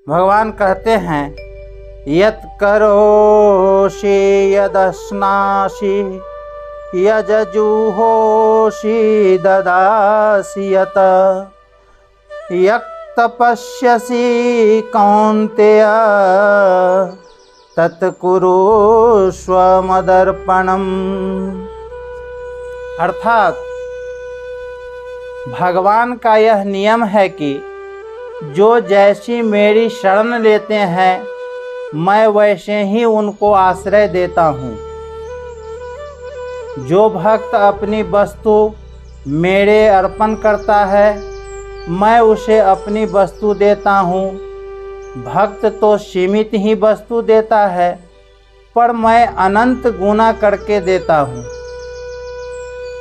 भगवान कहते हैं यत करोषि यदश्नासि यजजुहोषि ददासि यत यत् तपस्यसि कौन्तेय तत्कुरुष्व मदर्पणम्। अर्थात भगवान का यह नियम है कि जो जैसी मेरी शरण लेते हैं मैं वैसे ही उनको आश्रय देता हूँ। जो भक्त अपनी वस्तु मेरे अर्पण करता है मैं उसे अपनी वस्तु देता हूँ। भक्त तो सीमित ही वस्तु देता है पर मैं अनंत गुना करके देता हूँ।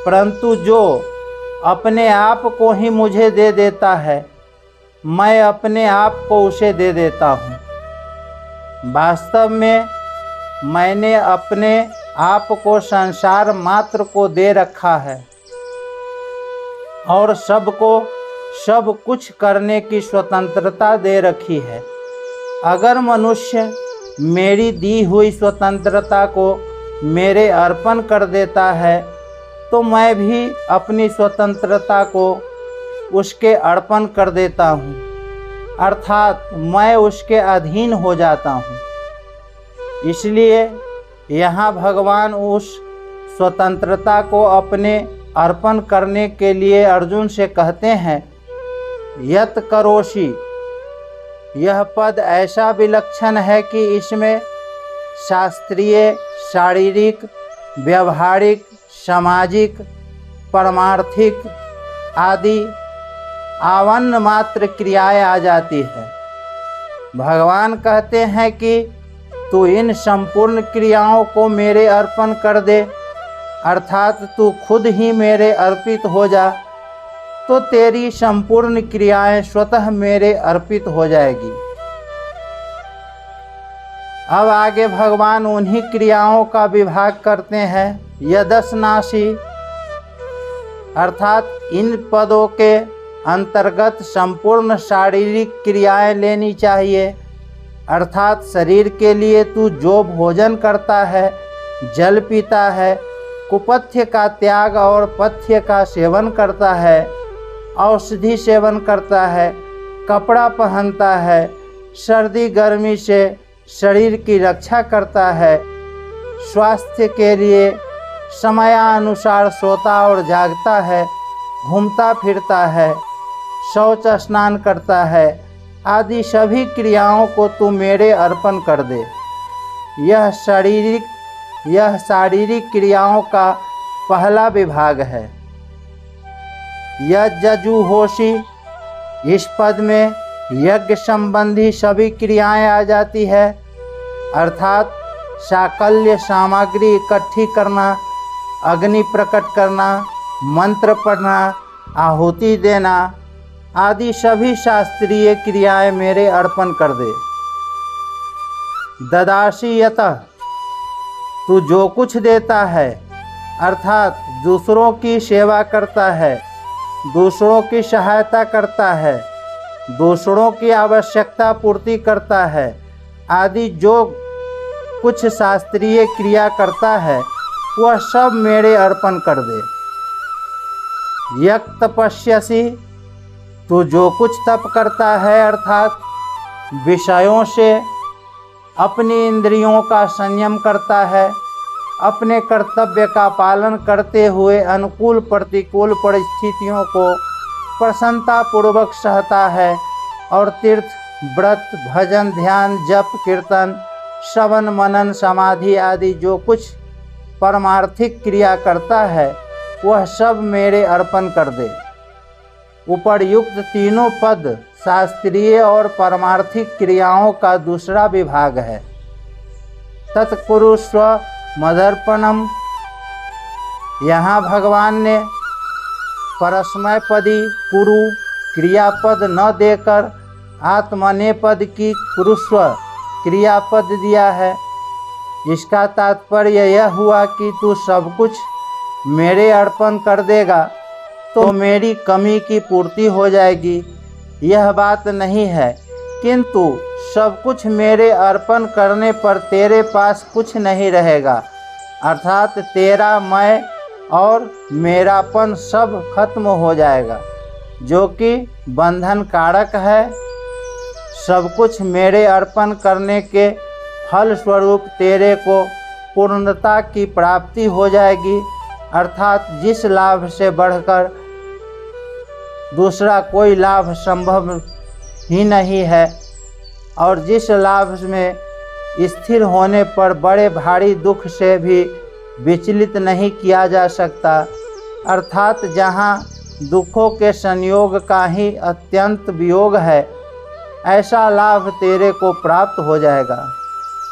परंतु जो अपने आप को ही मुझे दे देता है मैं अपने आप को उसे दे देता हूँ। वास्तव में मैंने अपने आप को संसार मात्र को दे रखा है और सबको सब कुछ करने की स्वतंत्रता दे रखी है। अगर मनुष्य मेरी दी हुई स्वतंत्रता को मेरे अर्पण कर देता है तो मैं भी अपनी स्वतंत्रता को उसके अर्पण कर देता हूँ, अर्थात मैं उसके अधीन हो जाता हूँ। इसलिए यहाँ भगवान उस स्वतंत्रता को अपने अर्पण करने के लिए अर्जुन से कहते हैं यत करोषि। यह पद ऐसा विलक्षण है कि इसमें शास्त्रीय, शारीरिक, व्यवहारिक, सामाजिक, परमार्थिक आदि आवन मात्र क्रियाएं आ जाती है। भगवान कहते हैं कि तू इन संपूर्ण क्रियाओं को मेरे अर्पण कर दे, अर्थात तू खुद ही मेरे अर्पित हो जा तो तेरी संपूर्ण क्रियाएं स्वतः मेरे अर्पित हो जाएगी। अब आगे भगवान उन्हीं क्रियाओं का विभाग करते हैं यदश्नासि, अर्थात इन पदों के अंतर्गत संपूर्ण शारीरिक क्रियाएं लेनी चाहिए। अर्थात शरीर के लिए तू जो भोजन करता है, जल पीता है, कुपथ्य का त्याग और पथ्य का सेवन करता है, औषधि सेवन करता है, कपड़ा पहनता है, सर्दी गर्मी से शरीर की रक्षा करता है, स्वास्थ्य के लिए समयानुसार सोता और जागता है, घूमता फिरता है, शौच स्नान करता है आदि सभी क्रियाओं को तू मेरे अर्पण कर दे। यह शारीरिक क्रियाओं का पहला विभाग है। यज्जुहोषि, इस पद में यज्ञ संबंधी सभी क्रियाएं आ जाती है, अर्थात साकल्य सामग्री इकट्ठी करना, अग्नि प्रकट करना, मंत्र पढ़ना, आहुति देना आदि सभी शास्त्रीय क्रियाएं मेरे अर्पण कर दे। ददासि यतः, तू जो कुछ देता है अर्थात दूसरों की सेवा करता है, दूसरों की सहायता करता है, दूसरों की आवश्यकता पूर्ति करता है आदि जो कुछ शास्त्रीय क्रिया करता है वह सब मेरे अर्पण कर दे। यत् तपस्यसि, तू जो कुछ तप करता है अर्थात विषयों से अपनी इंद्रियों का संयम करता है, अपने कर्तव्य का पालन करते हुए अनुकूल प्रतिकूल परिस्थितियों को प्रसन्नतापूर्वक सहता है और तीर्थ, व्रत, भजन, ध्यान, जप, कीर्तन, श्रवण, मनन, समाधि आदि जो कुछ परमार्थिक क्रिया करता है वह सब मेरे अर्पण कर दे। उपर्युक्त तीनों पद शास्त्रीय और परमार्थिक क्रियाओं का दूसरा विभाग है। तत्कुरुष्व मदर्पणम, यहाँ भगवान ने परस्मैपदी कुरु क्रियापद न देकर आत्मनेपद की कुरुष्व क्रियापद दिया है। इसका तात्पर्य यह हुआ कि तू सब कुछ मेरे अर्पण कर देगा तो मेरी कमी की पूर्ति हो जाएगी। यह बात नहीं है, किंतु सब कुछ मेरे अर्पण करने पर तेरे पास कुछ नहीं रहेगा, अर्थात तेरा मैं और मेरापन सब खत्म हो जाएगा, जो कि बंधन कारक है। सब कुछ मेरे अर्पण करने के फल स्वरूप तेरे को पूर्णता की प्राप्ति हो जाएगी, अर्थात जिस लाभ से बढ़कर दूसरा कोई लाभ संभव ही नहीं है और जिस लाभ में स्थिर होने पर बड़े भारी दुख से भी विचलित नहीं किया जा सकता, अर्थात जहाँ दुखों के संयोग का ही अत्यंत वियोग है, ऐसा लाभ तेरे को प्राप्त हो जाएगा।